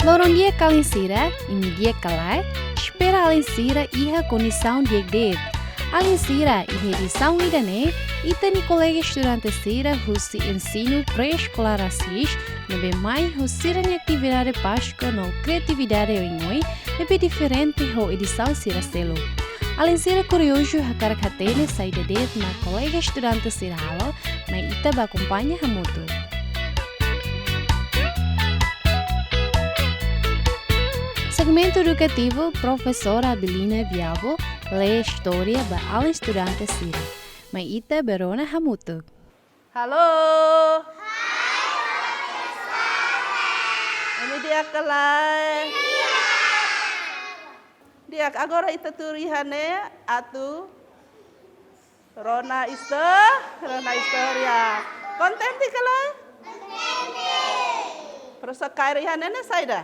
Loron dia calincira, imi dia calai, espera alincira iha condição de egdet. Alincira iha edição idane, itani colega estudante sira husi ensino pré-escolar assis, nebe mai husira ni atividade Páscoa no criatividade oingoi, nebe diferente ho edição sira selo. Alincira curioso Hakarak Hatene saída det na colega estudante sira halo, mai ita ba acompanha hamutu. Segmento educativo, professora Abilina Viabo lê história para ala estudante Sira. Maita Berona Hamutu. Halo. Ini dia kelai. Dia agora ita turihane atu Rona historia. Kontenti kelai? Prosa kairihane ne saida?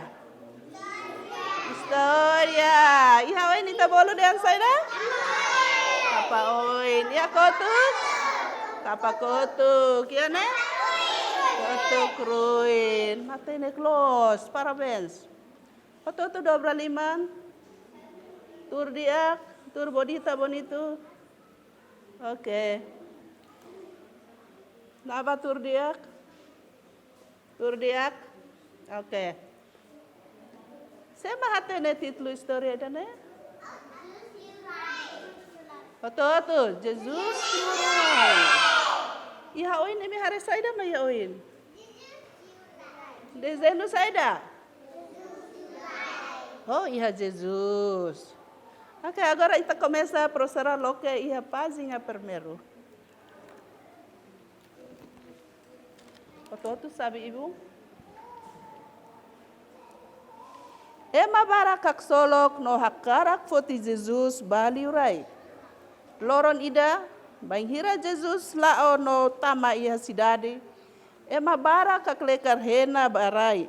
Historia. Iha oi nita bolu dengan saida? Kapa oi, dia kotuk? Kapa kotuk, ya ne? Kotuk ruin. Mata ini close, parabéns. Foto tu dobra liman. Tur dia, tur bonita bonito. Oke. Napa tur dia? Tur dia? Oke. Saya mahatene titlu historia dane. Betul, Jesus Tuhan. Iha oin ini hari saida ma iha oin. Dezembro saida. Oh, iha Jesus. Ok, agora ita começa a prosserar lo que iha pazinha primeiro. Betul, sabe ibu? Ema barakak solok no hakarak foti Jesus baliurai. Loron ida, banghira Jesus lao no tama iha sidade. Ema barakak lekar hena barai.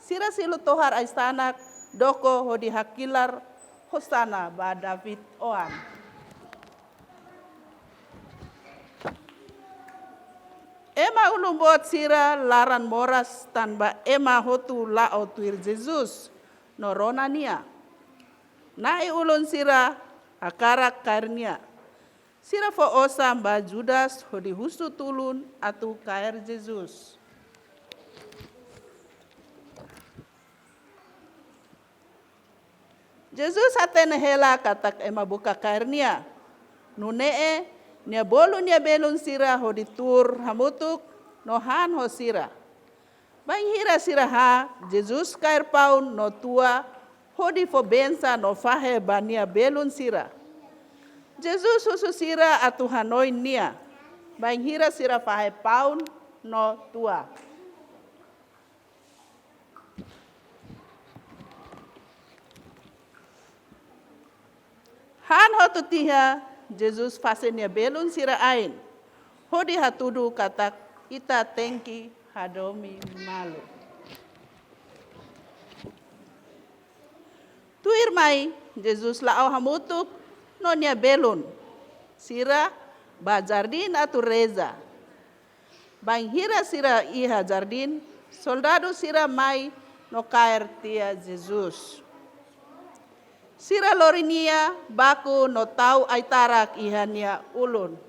Sira silu tohar aistanak doko hodi hakilar hosana ba David oan. Ema ulumbot sira laran moras tanba ema hotu lao tuir Jesus. Norona nia. Nai ulun sira akarak karnia. Sira fo osa mba Judas hodi husu tulun atu kair Jesus. Jesus hatene hela katak ema buka kairnia. Nunee nia bolu nia belun sira hodi tur hamutuk nohan ho sira. Banghira siraha, Jesus kair paun no tua, hodi fo bensa no fahe bania belun sira. Jesus susu sira atu hanoi nia, banghira sira fahe paun no tua. Han hotu tiha, Jesus fase nia belun sira ain. Hodi hatudu katak ita tengki hadomi malu. Tu irmai Jesus lao hamutuk nonya belun. Sira ba jardin atu reza. Banghira sira iha jardin. Soldado sira mai no kair tia Jesus. Sira lorinia baku no tau aitarak ihania ulun.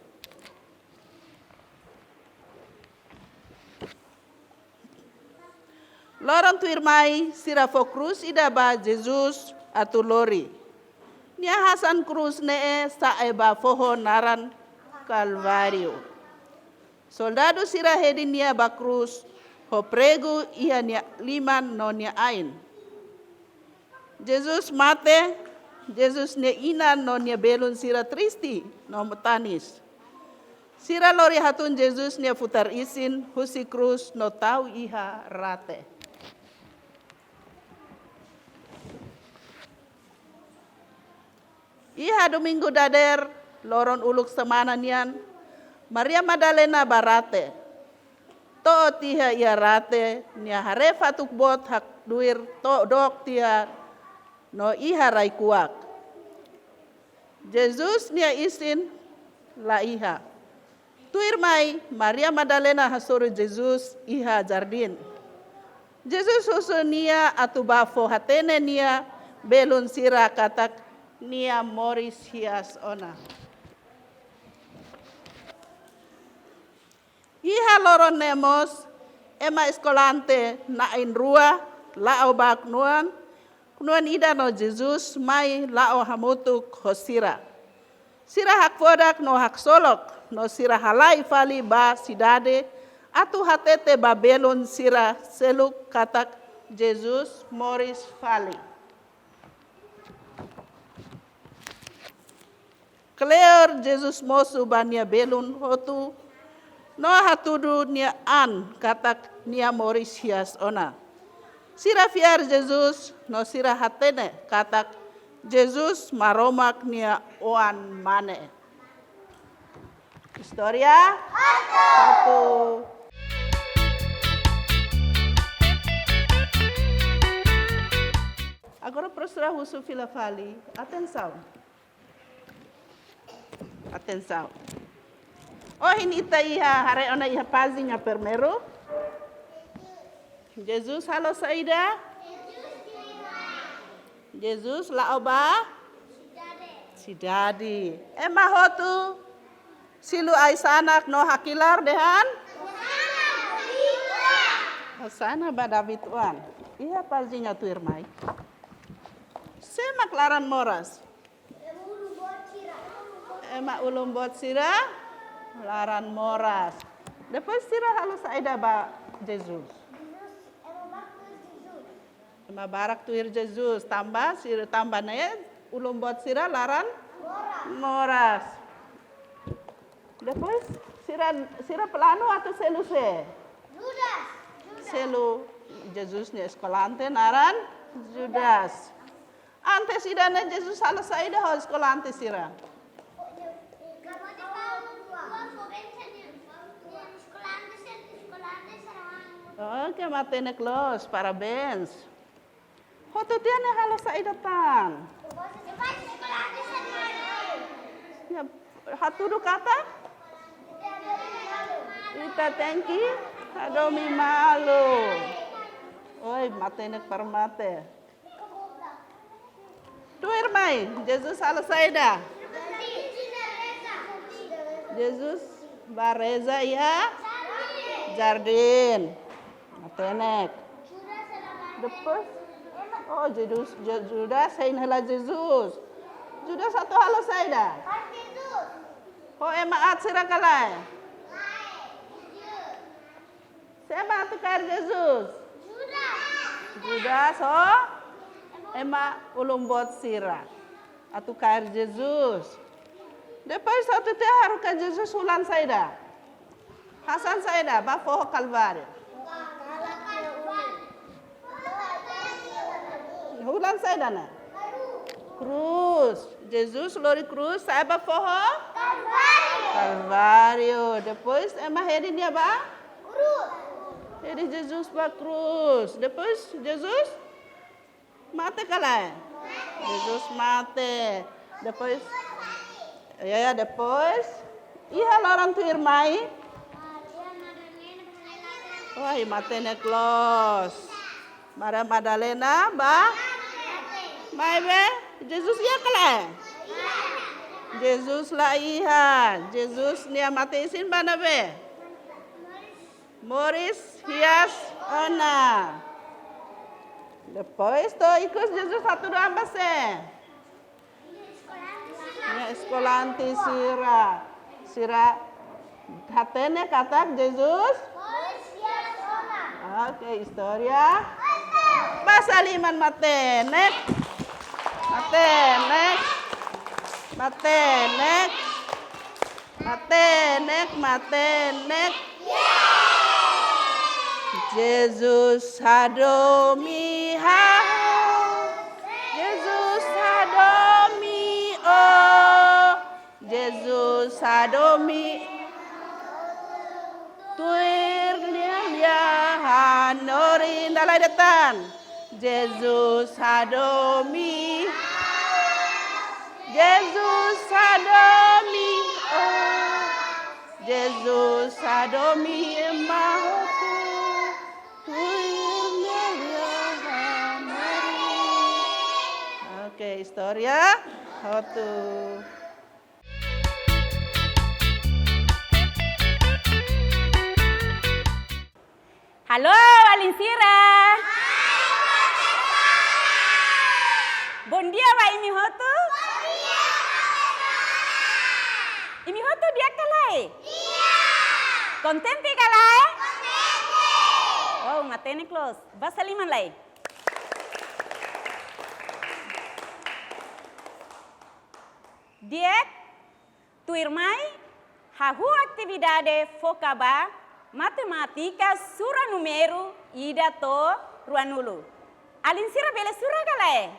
Lorong tuirmai sira fo krus ida ba Jesus atu lori. Nia Hasan krus nee saeba foho naran Kalvario. Soldado sira hedi nia ba krus ho prego ia nia liman no nia ain. Jesus mate, Jesus ne ina no nia belun sira tristi no mutanis. Sira lori hatun Jesus nia futar isin husi krus no tau iha rate. Iha domingo dader loron uluk semananian Maria Magdalena barate. To tiha ia rate nia harefa tuk bot hak duir to dok tiha no iha rai kuak. Jesus nia isin la iha. Tuir mai Maria Magdalena hasuru Jesus iha jardin. Jesus husu nia atu bafo hatene nia belun sira katak nia moris hias ona. Iha loron nemos ema eskolante na in rua lao bak nuan ida no Jesus mai lao hamutuk hosira. Sira hak fodak no hak solok no sira halai fali ba sidade atu hatete babelon sira seluk katak Jesus moris fali. Clear Jesus mosu bania belun hotu no hatudu nia an katak nia moris hias ona. Sira fiar Jesus no sira hatene katak Jesus maromak nia oan mane. Historia satu. Agora professora AssisVila Verde, atenção. Atenção. Oh hinita iha hare ona iha pazinha primeiro. Jesus halo saida. Jesus la oba. Sidadi. Ema hotu silu aisanak no hakilar dehan. Hosana ba David wan. Iha pazinha tu irmai. Semak laran moras. Ema ulum bot sira laran moras. Depois sira halo saida ba Jesus. Ema barak tuir Jesus tambah sira tambah naya ulum bot sira laran moras. Depois sira pelanu atau selu se? Selu Jesus ni eskolante naran Judas. Antes idana Jesus halo saida ho eskolante sira. Oke, matene close, parabéns. Hotu tiane halo saida tan. Ya, hatudu kata? Ita thank you. Adomi malu. Oi, matene parmate. Tu irmai, Jesus halo saida. Jesus bareza ya. Jardin. Matenek. Depois, oh Judas sain hala Jesus. Judas satu halo saida. Oh ema at sira kalai. Sema atu kair Jesus. Judas oh ema ulum bot sira. Atu kair Jesus. Depois satu teh haruka Jesus ulan saida. Hasan saida ba foho Kalvari. Ulan saida na. Cruz. Jesus lori cruz sai ba foho? Kalvario. Depois ema heri dia ba? Cruz. Heri Jesus ba cruz. Depois Jesus mate kalai. Jesus mate. Depois ya depois iha loran tu irmai. Wah, matene close. Maria Madalena ba? Mai be? Jesus ya kala? Jesus la iha. Jesus nia mate isin bana be? Moris hias ona. Depois to ikut Jesus satu dua ambase. Nia eskolante sira hatene katak Jesus. Oke, historia. Pasaliman matenek. Jesus hadomi hau. Jesus hadomi oh. Jesus hadomi tuir lia hanorin dalai detan. Jesus hadomi. Jesus hadomi oh. Jesus hadomi mahotu tuir lia Oke, historia hotu. Halo, Alinsira. Bon dia wa imi hotu? Imi hotu dia kalai? Iya. Kontenti kalai? Kontenti. Oh, matene close. Basa liman lai. Diek, tuirmai, hahu atividade focaba, matematika sura numero, ida to, ruanulu. Alinsira bele sura galai?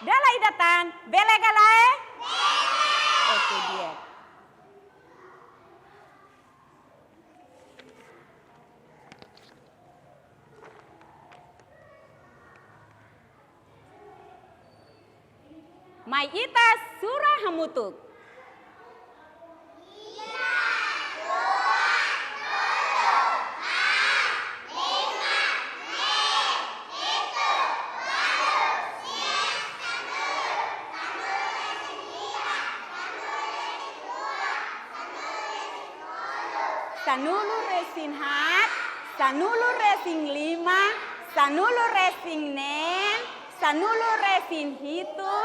Dala idatan, bele galai? Oke, Diek. Mai ita surah hamutuk. Sanulu resing hat, sanulu resing lima, sanulu resing nen, sanulu resing hitu,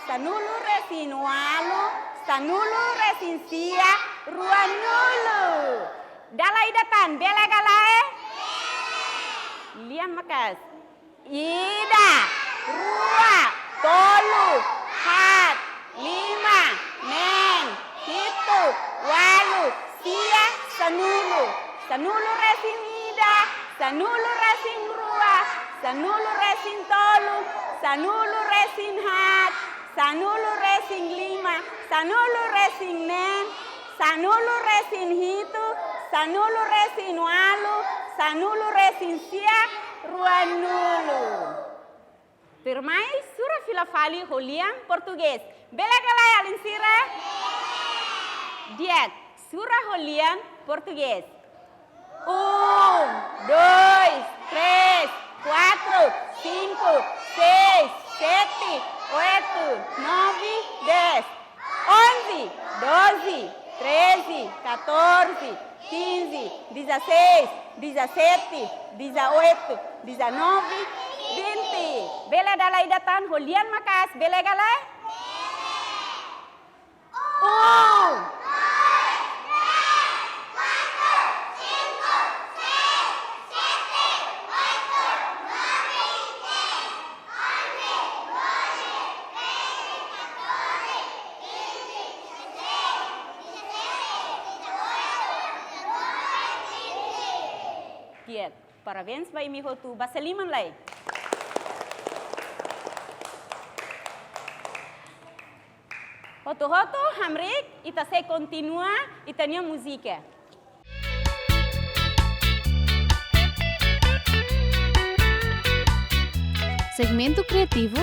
sanulu resin walu, sanulu resin sia, ruanulu. Dalai datan, bela galai? Liam makas. Ida, rua, tolu, hat, lima, men, hitu, walu, sia, sanulu. Sanulu resin ida, sanulu resin rua, sanulu resin tolu, sanulu resin hat, sanulu resin lima, sanulu resin nen, sanulu resin hitu, sanulu resin walu, sanulu resin sia, ruanulu. Firmai surah filafali holian Portugis. Bela galai Alinsira? Diek, surah holian Portugis. 1, 2, 3, 4, 5, 6, 7, 8, 9, 10, 11, 12, 13, 14, 15, 16, 17, 18, 19, 20. Bela dalai datan holian makas. Bela galai? Kiet, parabéns vai mi hotu basaliman lai. Hotu hamrik ita se continua itania música. Segmento criativo,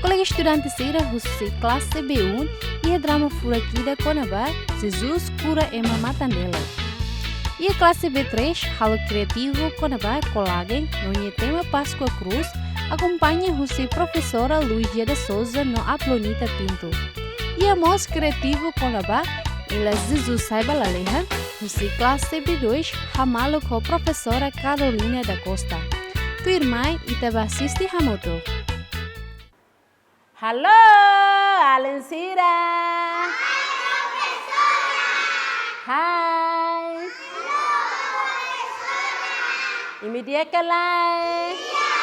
colega estudante Sira Russi, classe B1 e a drama Furakida Konaba, Jesus Cura Ema Matandela. E a classe B3, Halo Criativo Konaba Colagen, no tema Páscoa Cruz, acompanha Russi professora Luigia de Souza no Aplonita Pinto. E a Mos Criativo Konaba, ela Jesus Saiba Laleha, Russi classe B2, Hamalo com professora Carolina da Costa. Tu irmã itaba assisti Hamoto. Halo, Alinsira. Hai, professora. Hai. Imi dia kalai? Iya.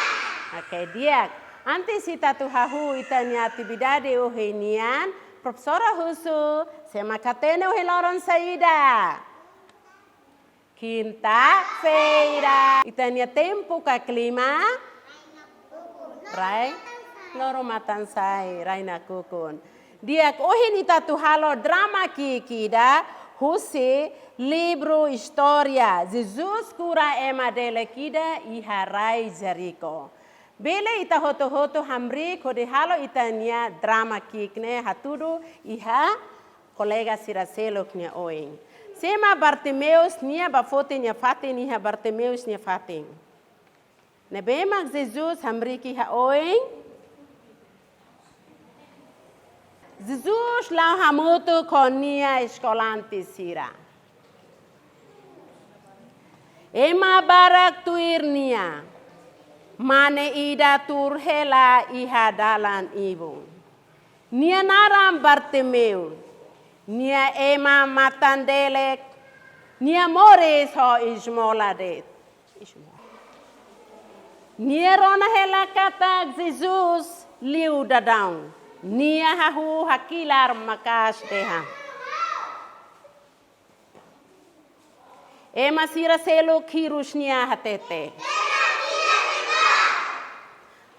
Oke, dia. Antes ita tu hahu itanya atividade ohenian, professora husu, sema katene ohiloron saída. Quinta-feira. Itanya tempo ka clima? Rai? Loro matansai, Raina kukun. Dia ohinita tu halo drama kikida, husi livro história. Jesus cura ema dele kida iharai Jericho. Bele ita hoto hamri kode halo itania drama kikne hatudu iha kolega siraselo knya oing. Sema Bartimeus nia bafote nia fatin iha Bartimeus nia fatin. Nebemak Jesus hamri ki ha oing. Jesus lau hamutu konia Eskola AssisVila. Ema barak tuirnia. Mane ida tur hela iha dalan ibu. Nia naram Bartimeu. Nia ema matandelek. Nia mores ho ismoladet. Nia rona hela katak Jesus liu dadang. Nia Hau Hakarak makas deha. Ema sira selo kirus nia hatete.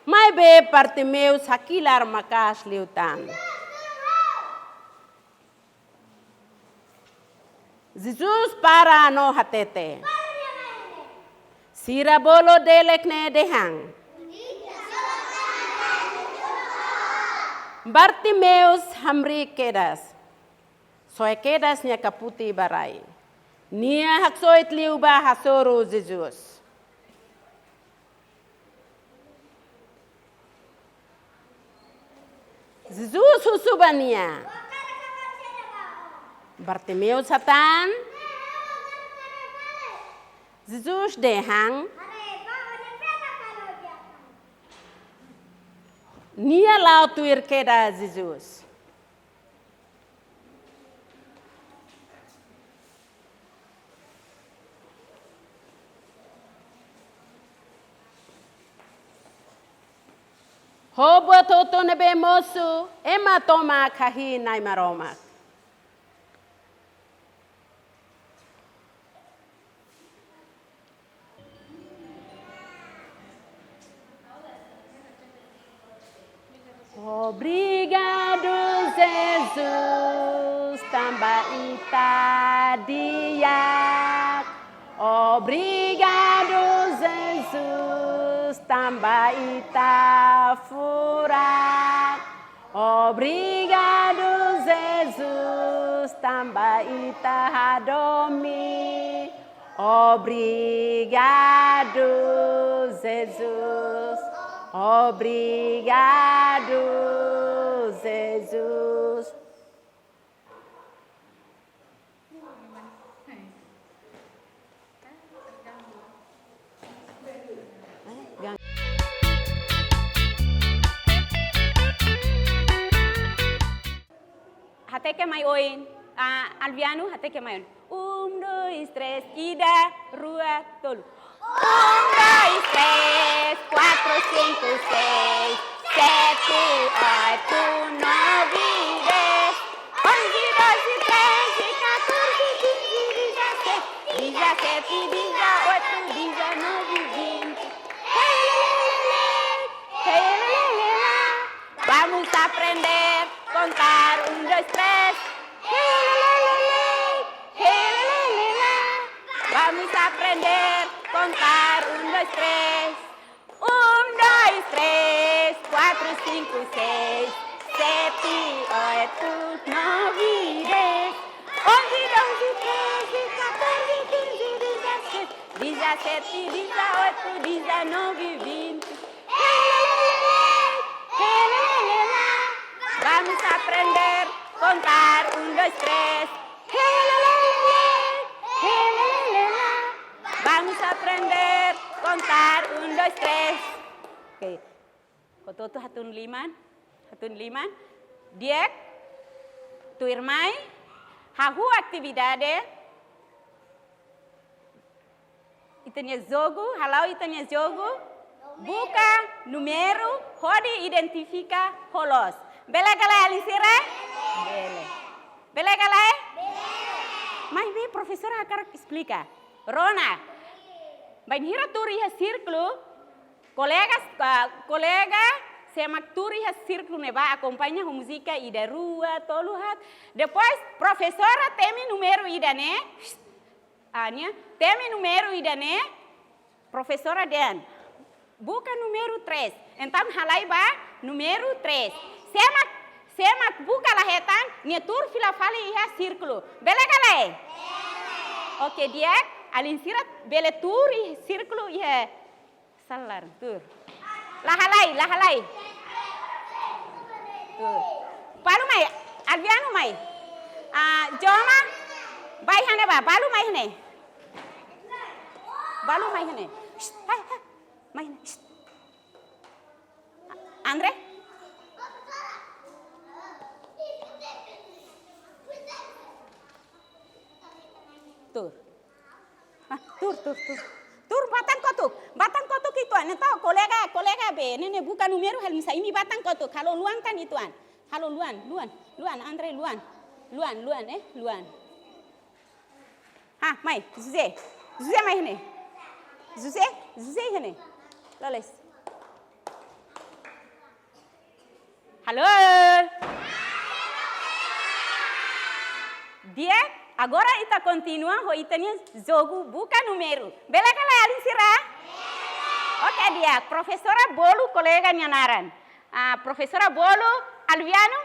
Mai be Bartimeus Hakarak makas liutan. Jesus para no hatete. Sira bolo delek ne dehang. Bartimeus hamri kedas. Soe kedas nia kaputi barai. Nia haksoit liuba hasoro Jesus. Jesus husubania. Bartimeus hatan. Jesus dehang. Nia lau tuir keda Jesus. Hobo toto nebe mosu ema toma kahi nai maromak. Obrigado, Jesus, tambaita dia. Obrigado, Jesus, tambaita fura. Obrigado, Jesus, tambaita hadomi. Obrigado, Jesus. Obrigado, Jesus. Hateke mai oin, Alviano hateke mai oin. 1, 2, 3, ida, rua, tolu. 1, 2, 3, 4, 5, 6, 7, 8, 9, 10, 11, 12, 13, 14, 15, 16, 17, 18, 19, 20. Vamos a aprender a contar 1, 2, 3. Vamos a aprender a contar 1, 2, 3. 1, 2, 3, 4, 5, 6, 7, 8, 9, 10, 11, 12, 13, 14, 15, 16, 17, 18, 19, 20. Vamos a aprender a contar 1, 2, 3. Vamos a aprender a contar 1, 2, 3. Oke. Kototo hatun liman. Diek, tuirmai, Hau actividade. Itanya jogo, halau itanya jogo. Buka número, pode identificar holos. Bele galai alisira? Bele. Bele galai? Bele. Mas vi professora Hakarak explica. Rona, vai hira turi ha círculo. Colega, semak turi ha círculo ne vai acompanha a música e da rua, tolu hat. Depois professora teme número ida né? Ania, teme número ida né? Professora Dan. Buka número 3. Então halai ba número 3. Semak buka lahetan, nia tur fila fali iha círculo. Bele galai? Oke, dia alin sirat bele tur círculo iha salar tur. Lahalai. Tur. Paru mai Alviano mai. Joma, bai hane ba, balu mai hane. Balu mai hane. Hai, mai hane. Andre? Tur. Tur batang kotuk itu ane tahu kolega be nene bukan numero hal misa ini batang kotuk kalau luan kan ituan. Halo luan Andre luan. Ha mai Zuze mai hene. Zuze hene. Lales. Halo. Dia agora ita continua ho itania jogo buka numero. Bela kala alin sira? Oke dia, Profesora Bolu kolega nyanaran. Profesora Bolu Alviano.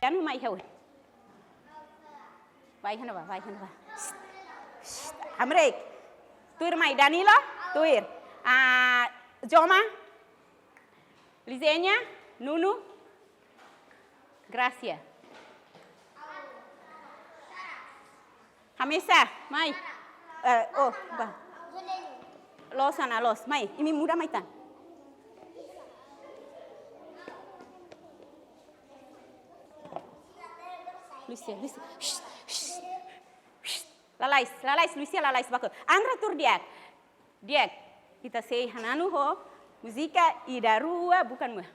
Anu mai hawe. Vai hana ba. Amrek. Tuir mai Danilo, tuir. Joma. Lizenya, Nunu, Gracia. Hamisa, mai. Los, mai. Ini muda mai tan. Lucia. Lalais, Lucia lalais bako. Andra tur diak. Kita say hananu ho. Musika ida rua bukan mah.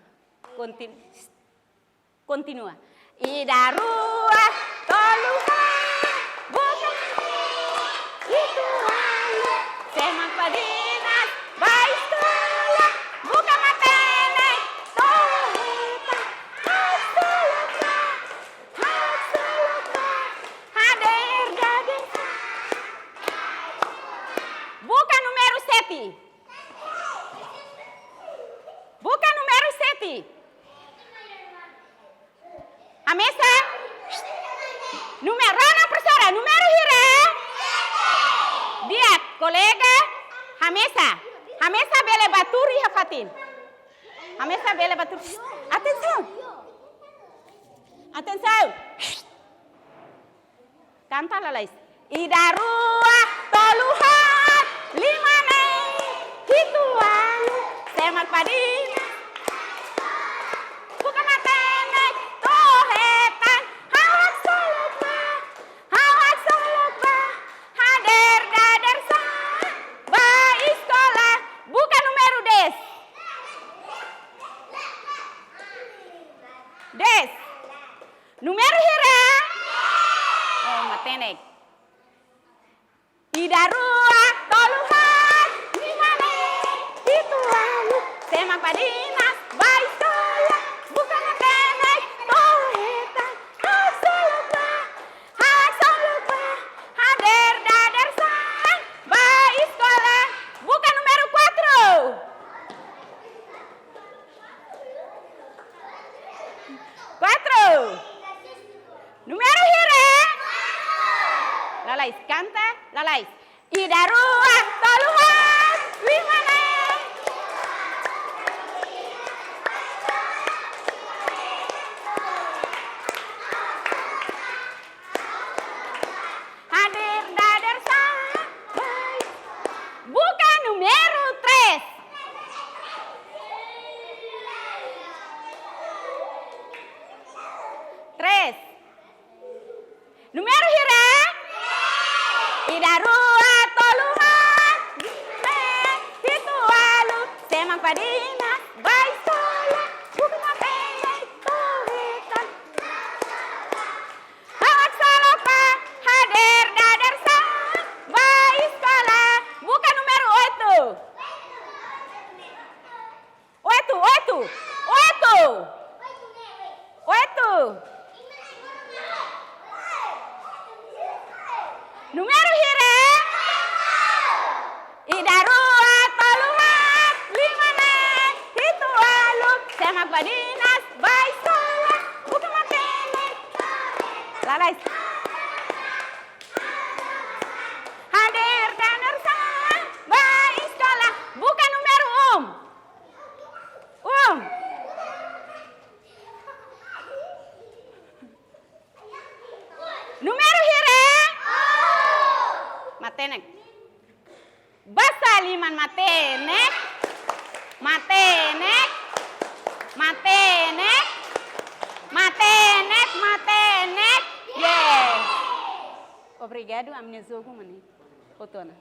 Continua. Ida rua toluha bukan itu hanya semak padinas baik sekolah bukan matene toheta hasalaka hadir gadis bukan numero seti. Bukan numero 7. Amesa? Numero profesora, numero hira. Dia kolega Hamesa. Hamesa bele baturi hafatin. Hamesa bele baturi. Atenção. Canta lalais. Ida rua toluhat limane hituan semak padina. Bukan matene tohetan hawak soloba hadir dader sa ba Eskola bukan numero 10. Numero hira. Oh matenek. Ida rua toluhat limane hituan semak padinas ba Eskola bukan matene tohetan hawak soloba hadir dader sa ba Eskola bukan numero 4. Numero hira. Lalais canta, lalais. Ida rua toluhat limane. Hadir dader sa bukan numero 3. Numero hira. Ida rua toluhat itu alu semak padina ba Eskola bukan matene tohetan hawak soloba hadir dader sa ba Eskola bukan numero 8. Numero hira. Ida rua toluhat limane itu alu semak padinas ba Eskola bukan matene lalais hadir dader sa ba Eskola bukan Numeru hire. Matenek. Basa liman matenek. Matenek. Matenek. Matenek. Matenek. Yes. Obrigado, a minha zogo mani. Otona.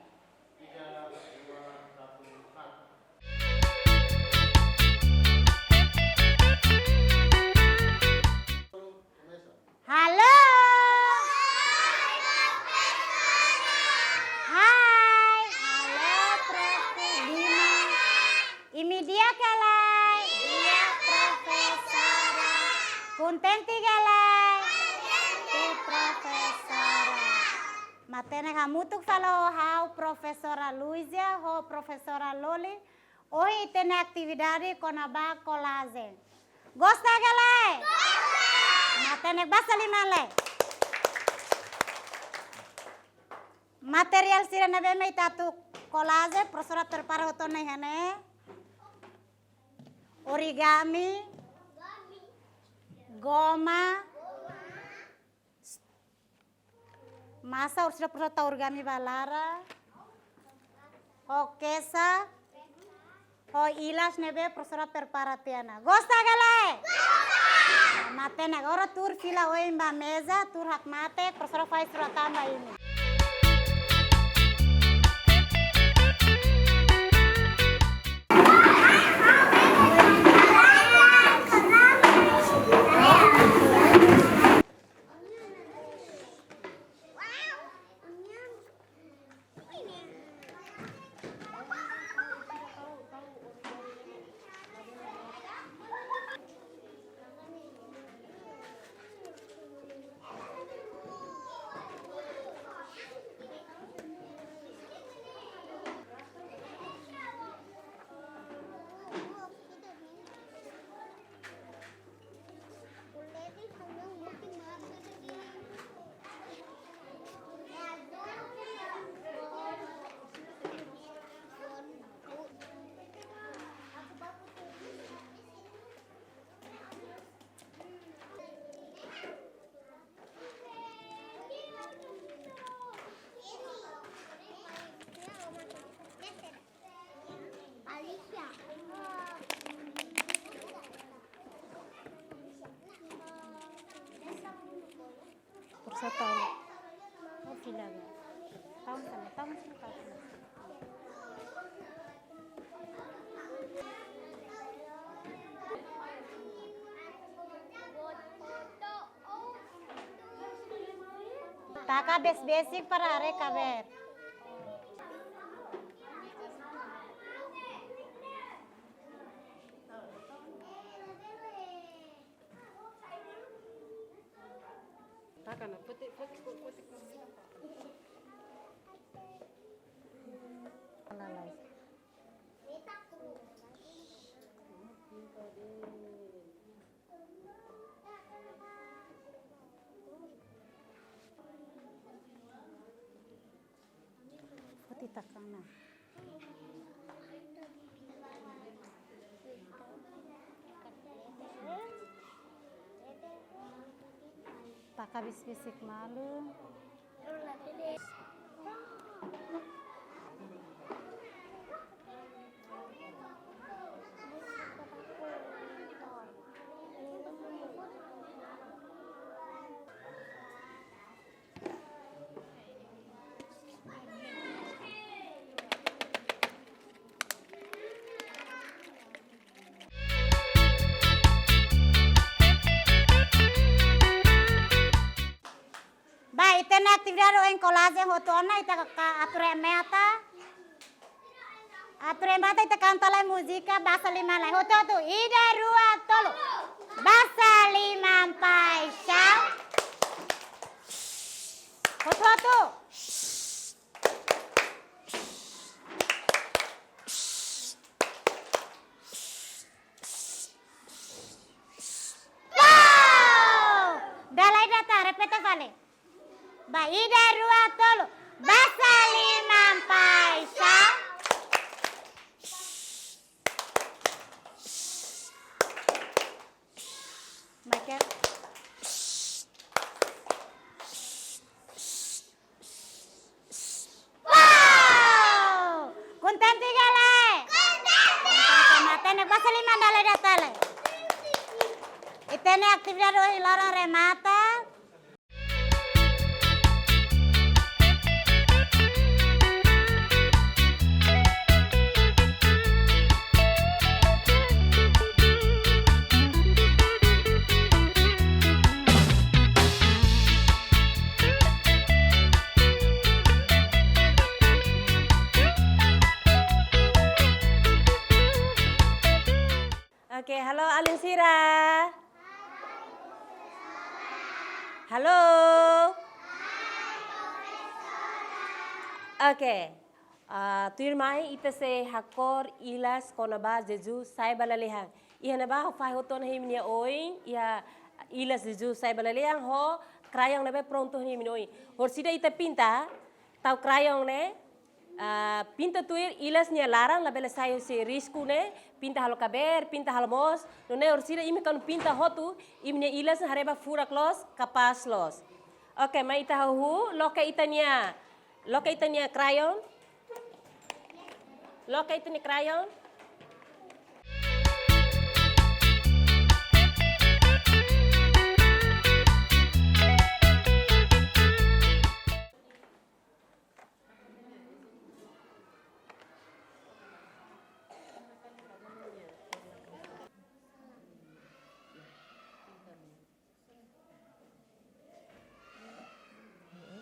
Halo. Hai. Halo, Profesora. Ini dia kalai. Dia Profesora. Contenti kalai. Profesora. Matene hamutuk falo hau Profesora Luizia, ho Profesora Loli. Hoy tiene actividade con aba collage. Gosta kalai? Matene basa limale. Material sira nabe mai tatu collage, profesora prepara hoto nai hane. Origami. Goma. Masa urusnya profesora origami balara. Okesa. Ho ilas nebe profesora prepara tiana. Gosta galai? Matene agora tur fila oi mba mesa, tur hak mate, profesora faz tratamba ini. Tahu. Oh, tidak. Tahu sana, tahu sini tahu. Taka basic para are kaber. Takana putih. Lalai. Putih takana. Tak habis fisik malu. Tena actividade en collage hotona ita ature meta. Ature meta ita canta la música basa lima la hototu ida rua tolo. Basa lima paisa. Hototu. Dalai data repete vale. Ida rua tolo. Basa lima paisa. Tiene actividad hoy lorong remata. Oke, halo Alinsira. Halo. Oke. Tuir mai ita se hakor ilas konaba jeju sai balalehang. Iha naba ho fai hoton himnia oi, iha ilas jeju sai balalehang ho krayong nabe pronto himnia oi. Horsida ita pinta, tau krayong ne pinta tuir ilasnya larang labela sayo se risku ne pinta halo kaber pinta halo mos no ne orsira imi kan pinta hotu imne ilas hareba furak los kapas los. Oke, mai ita hu loka itania crayon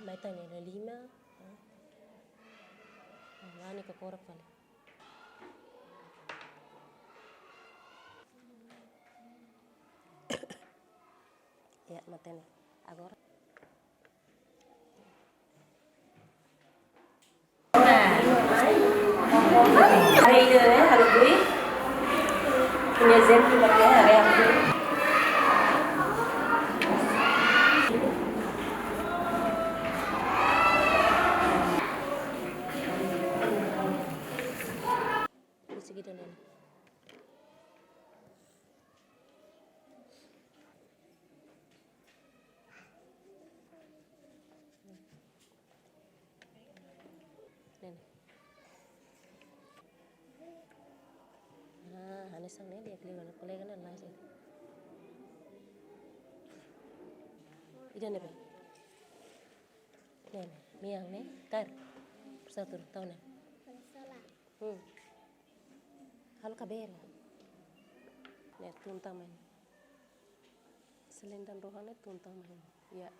mai tanya ada 5. Ini ke korak kali. Ya, matanya. Agora. Hari ini hari gue punya exemplo pakai hari aku. Segitu nih. Nah, sang dia keliruan kolega nan langsung. Idan apa? Nen, miang nih, tar. Persatu tahun nih. Halo kabar. Nih tuntang main. Selindan rohani tuntang main. Ya.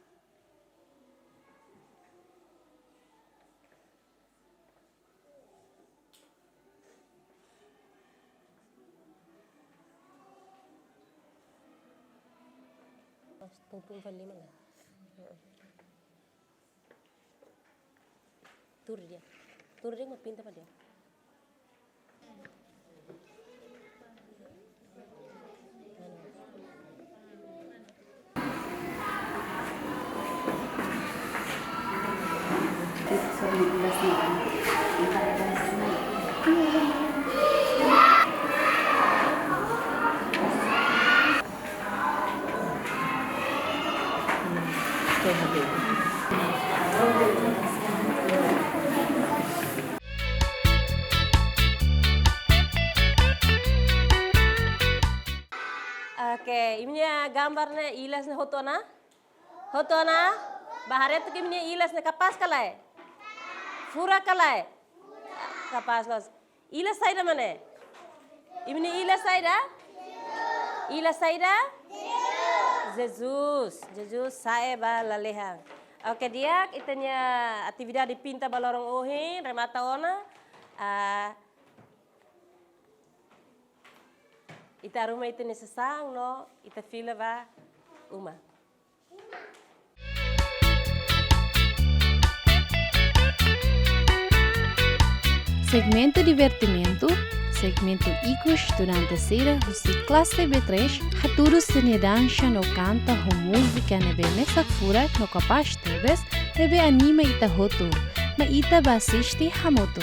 Tungtung vali mana? Tur dia mau pinta pada dia. Oke, ini gambarnya ilasnya hotona. Bahare tuh ini ilasnya kapas kalai. Fura kalai. Kapas los. Ilas saida mana? Ini ilas saida? Ilas saida? Jesus saya balalehang. Oke, dia itanya aktividade pinta balorong ohin remata ona. Ita rumah itu nesesang no, ita fila va uma. Segmento divertimento, segmento icos durante a sera husi classe B3, haturu sene dança no canta ho música nebe mesak fura no capaz tebes, nebe anima ita hotu, ma ita ba assisti hamoto.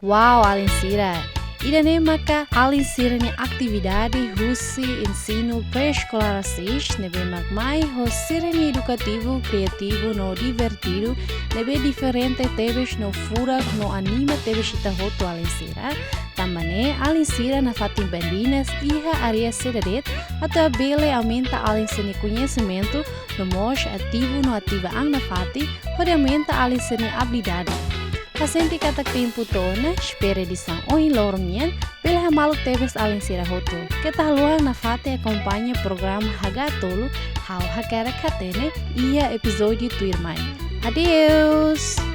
Uau, Alinsira! Irane maka Alinsira ni atividade husi ensino pré-escolar assis nebe magmai ho sirene educativo, criativo no divertido lebih diferente tebes no furak no anima tebes ita hoto alinsira. Também alinsira na fatim bandinas iha área sedadet atau bele aumenta alinsene conhecimento no mos ativo no ativa ang na fati pode aumenta alinsene habilidade. Pasente kata tempo tona espere di sang ohin lorongien pela hamaluk tebes alinsira hoto. Kita luang na fati acompanha programa Hagatolo Hau Hakarak Hatene ia episódio tuirmai. Adeus!